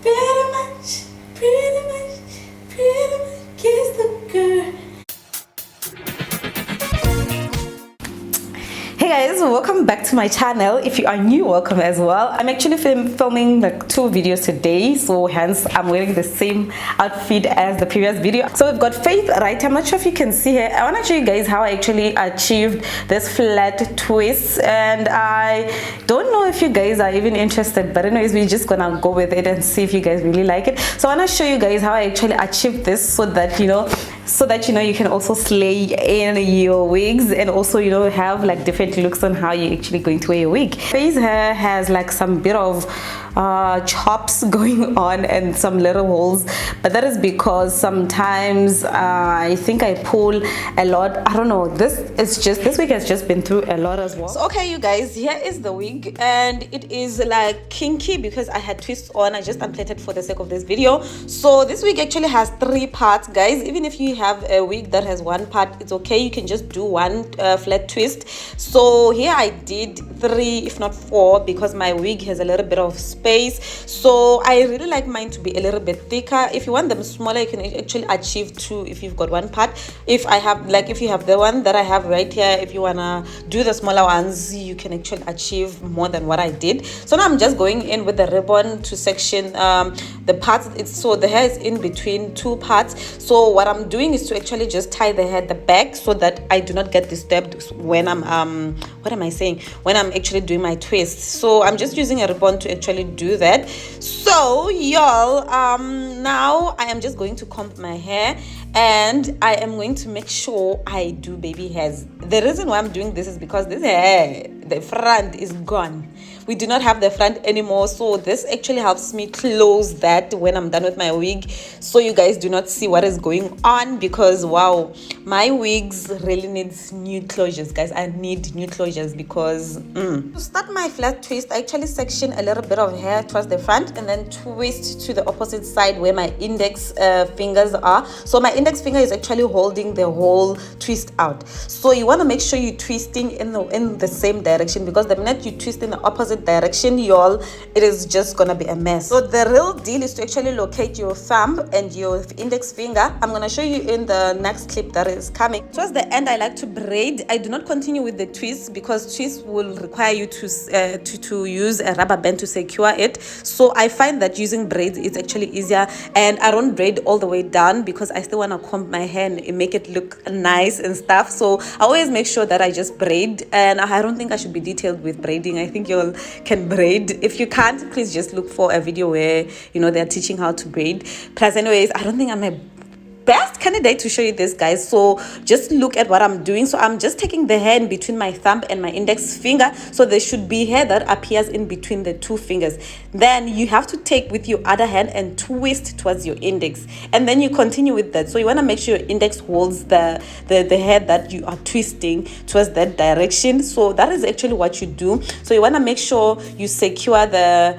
pretty much, kiss the girl. Hey guys, welcome back to my channel. If you are new, welcome as well. I'm actually filming like 2 videos today, so hence I'm wearing the same outfit as the previous video. So we've got Faith, right? I'm not sure if you can see her. I want to show you guys how I actually achieved this flat twist, and I don't know if you guys are even interested, but anyways, we're just gonna go with it and see if you guys really like it. So I want to show you guys how I actually achieved this, so that you know you can also slay in your wigs, and also have like different looks on how you're actually going to wear your wig. Faye's hair has like some bit of chops going on and some little holes, but that is because sometimes I think I pull a lot. I don't know, this week has just been through a lot as well. So okay, you guys, here is the wig, and it is like kinky because I had twists on. I just unplaited for the sake of this video. So this wig actually has 3 parts, guys. Even if you have a wig that has 1 part, it's okay, you can just do 1 flat twist. So here I did 3 if not 4 because my wig has a little bit of space. So I really like mine to be a little bit thicker. If you want them smaller, you can actually achieve 2 if you've got 1 part. If you have the one that I have right here, if you wanna do the smaller ones, you can actually achieve more than what I did. So now I'm just going in with the ribbon to section the parts. So the hair is in between 2 parts. So what I'm doing is to actually just tie the hair at the back so that I do not get disturbed when I'm when I'm actually doing my twist. So I'm just using a ribbon to actually do that. So y'all, now I am just going to comb my hair, and I am going to make sure I do baby hairs. The reason why I'm doing this is because this hair, the front is gone. We do not have the front anymore, so this actually helps me close that when I'm done with my wig, so you guys do not see what is going on. Because wow, my wigs really needs new closures, guys. I need new closures because to start my flat twist, I actually section a little bit of hair towards the front and then twist to the opposite side where my index fingers are. So my index finger is actually holding the whole twist out. So you want to make sure you're twisting in the same direction, because the minute you twist in the opposite direction, y'all, it is just gonna be a mess. So the real deal is to actually locate your thumb and your index finger. I'm gonna show you in the next clip that is coming. Towards the end, I like to braid. I do not continue with the twist because twist will require you to use a rubber band to secure it. So I find that using braids is actually easier, and I don't braid all the way down because I still want to comb my hair and make it look nice and stuff. So I always make sure that I just braid, and I don't think I should be detailed with braiding. I think you'll can braid. If you can't, please just look for a video where they're teaching how to braid. Plus, anyways, I don't think I'm a best candidate to show you this, guys. So just look at what I'm doing. So I'm just taking the hair in between my thumb and my index finger, so there should be hair that appears in between the 2 fingers. Then you have to take with your other hand and twist towards your index, and then you continue with that. So you want to make sure your index holds the hair that you are twisting towards that direction. So that is actually what you do. So you want to make sure you secure the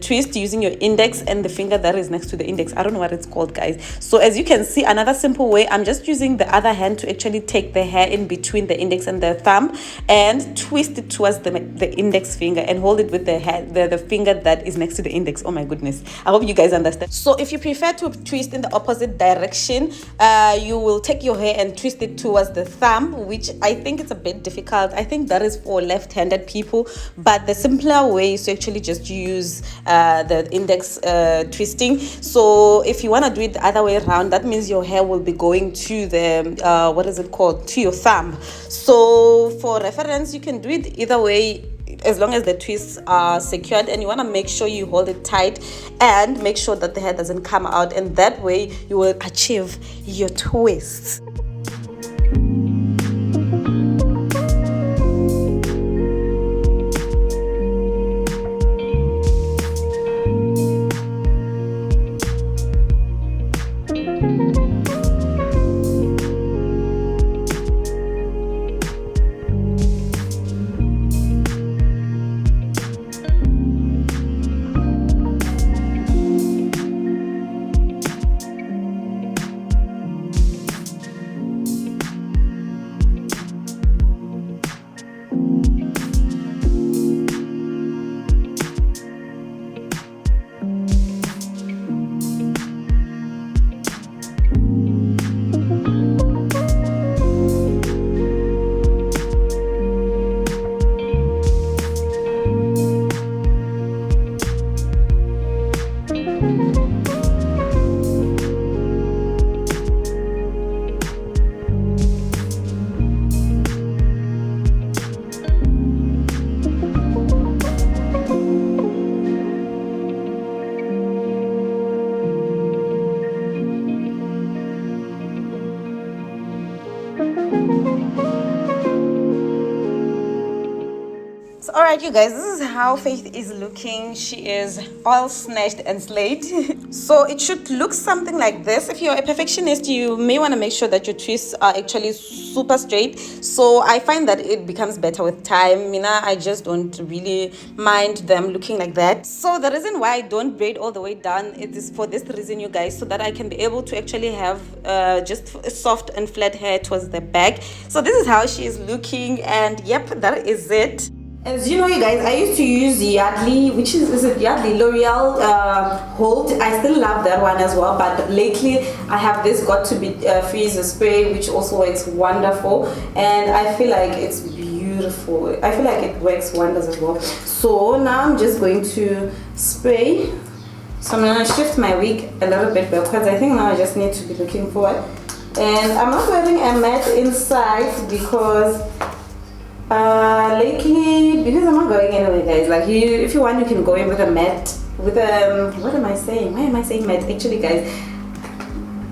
twist using your index and the finger that is next to the index. I don't know what it's called, guys. So as you can see, another simple way, I'm just using the other hand to actually take the hair in between the index and the thumb and twist it towards the index finger and hold it with the finger that is next to the index. Oh my goodness, I hope you guys understand. So if you prefer to twist in the opposite direction, you will take your hair and twist it towards the thumb, which I think it's a bit difficult. I think that is for left-handed people, but the simpler way is to actually just use the index twisting. So if you want to do it the other way around, that means your hair will be going to the what is it called, to your thumb. So for reference, you can do it either way as long as the twists are secured, and you want to make sure you hold it tight and make sure that the hair doesn't come out, and that way you will achieve your twists. Alright, you guys, this is how Faith is looking. She is all snatched and slayed. So it should look something like this. If you're a perfectionist, you may want to make sure that your twists are actually super straight. So I find that it becomes better with time. Mina, I just don't really mind them looking like that. So the reason why I don't braid all the way down, it is for this reason, you guys, so that I can be able to actually have just soft and flat hair towards the back. So this is how she is looking, and yep, that is it. As you know, you guys, I used to use Yardley, which is it Yardley L'Oreal Hold. I still love that one as well, but lately I have this Got to Be Freeze spray, which also works wonderful, and I feel like it's beautiful. I feel like it works wonders as well. So now I'm just going to spray. So I'm going to shift my wig a little bit because I think now I just need to be looking forward. And I'm not wearing a mat inside because lately, because I'm not going anywhere, guys. Like, if you want, you can go in with a mat, with what am I saying? Why am I saying mat? Actually, guys,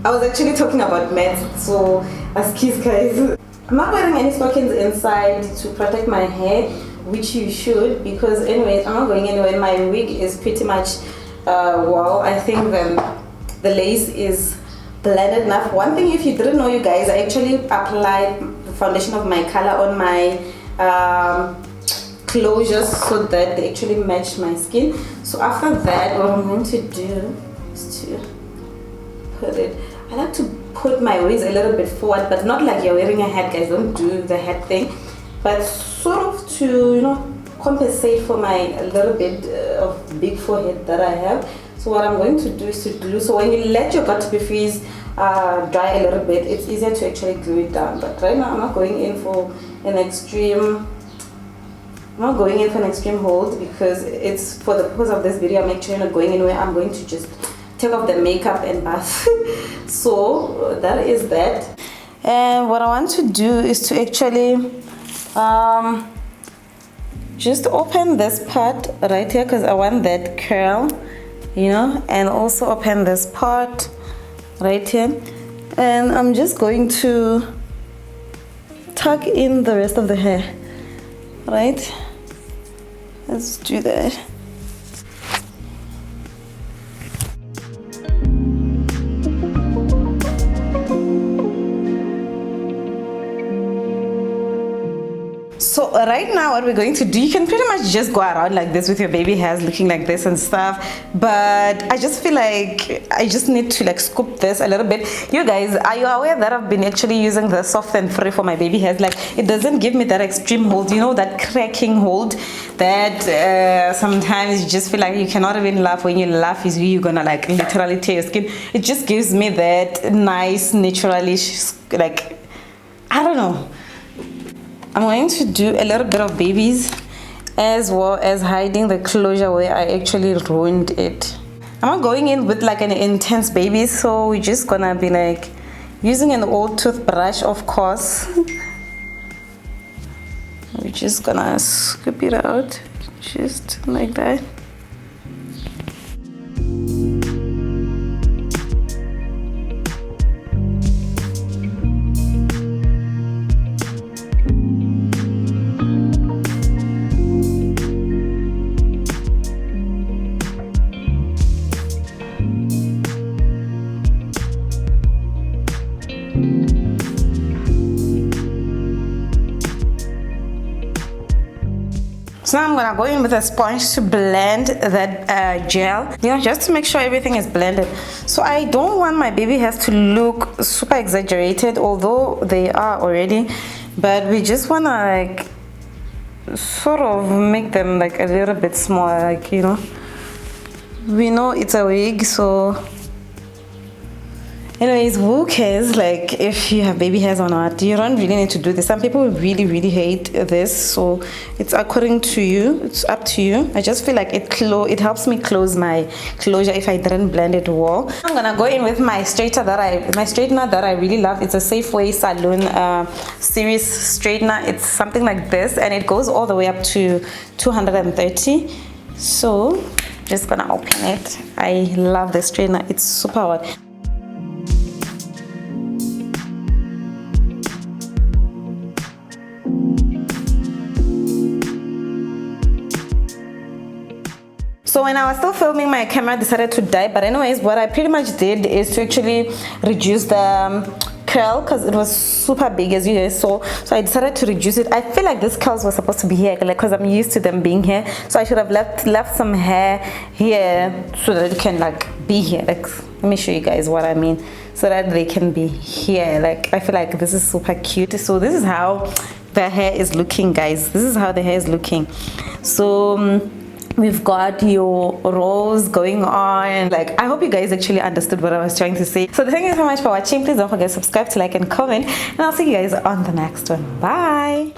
I was actually talking about mats, so excuse, guys. I'm not wearing any stockings inside to protect my hair, which you should, because anyways, I'm not going anywhere. My wig is pretty much well, I think the lace is blended enough. One thing, if you didn't know, you guys, I actually applied the foundation of my color on my closures so that they actually match my skin. So after that, what I'm going to do is to put it, I like to put my waist a little bit forward, but not like you're wearing a hat, guys. Don't do the hat thing, but sort of to, you know, compensate for my little bit of big forehead that I have. So what I'm going to do is to glue. So when you let your Got to Be Freeze dry a little bit, it's easier to actually glue it down. But right now I'm not going in for an extreme hold, because it's for the purpose of this video. I'm actually not going anywhere. I'm going to just take off the makeup and bath. So that is that. And what I want to do is to actually just open this part right here, because I want that curl, you know, and also open this part right here, and I'm just going to tuck in the rest of the hair. Right, let's do that. So right now what we're going to do, you can pretty much just go around like this with your baby hairs looking like this and stuff, but I just feel like I just need to like scoop this a little bit. You guys, are you aware that I've been actually using the Soft and Free for my baby hairs? Like, it doesn't give me that extreme hold, you know, that cracking hold that sometimes you just feel like you cannot even laugh. When you laugh is you're gonna like literally tear your skin. It just gives me that nice naturally, like, I don't know. I'm going to do a little bit of babies as well as hiding the closure where I actually ruined it. I'm not going in with like an intense baby, so we're just gonna be like using an old toothbrush, of course. We're just gonna scoop it out just like that. So now I'm gonna go in with a sponge to blend that gel, you know, just to make sure everything is blended. So I don't want my baby hairs to look super exaggerated, although they are already, but we just wanna like sort of make them like a little bit smaller, like, you know, we know it's a wig, so anyways, who cares like if you have baby hairs or not? You don't really need to do this. Some people really hate this, so it's according to you, it's up to you. I just feel like it helps me close my closure if I didn't blend it well. I'm gonna go in with my straightener that I really love. It's a Safeway Saloon series straightener. It's something like this, and it goes all the way up to 230. So just gonna open it. I love the straightener, it's super hot. So when I was still filming, my camera decided to die, but anyways, what I pretty much did is to actually reduce the curl because it was super big, as you guys saw. So I decided to reduce it. I feel like these curls were supposed to be here, like, because I'm used to them being here, so I should have left some hair here so that it can like be here. Like, let me show you guys what I mean, so that they can be here. Like, I feel like this is super cute. So this is how the hair is looking, guys. This is how the hair is looking. So we've got your rose going on. Like, I hope you guys actually understood what I was trying to say. So thank you so much for watching. Please don't forget to subscribe, to like, and comment, and I'll see you guys on the next one. Bye.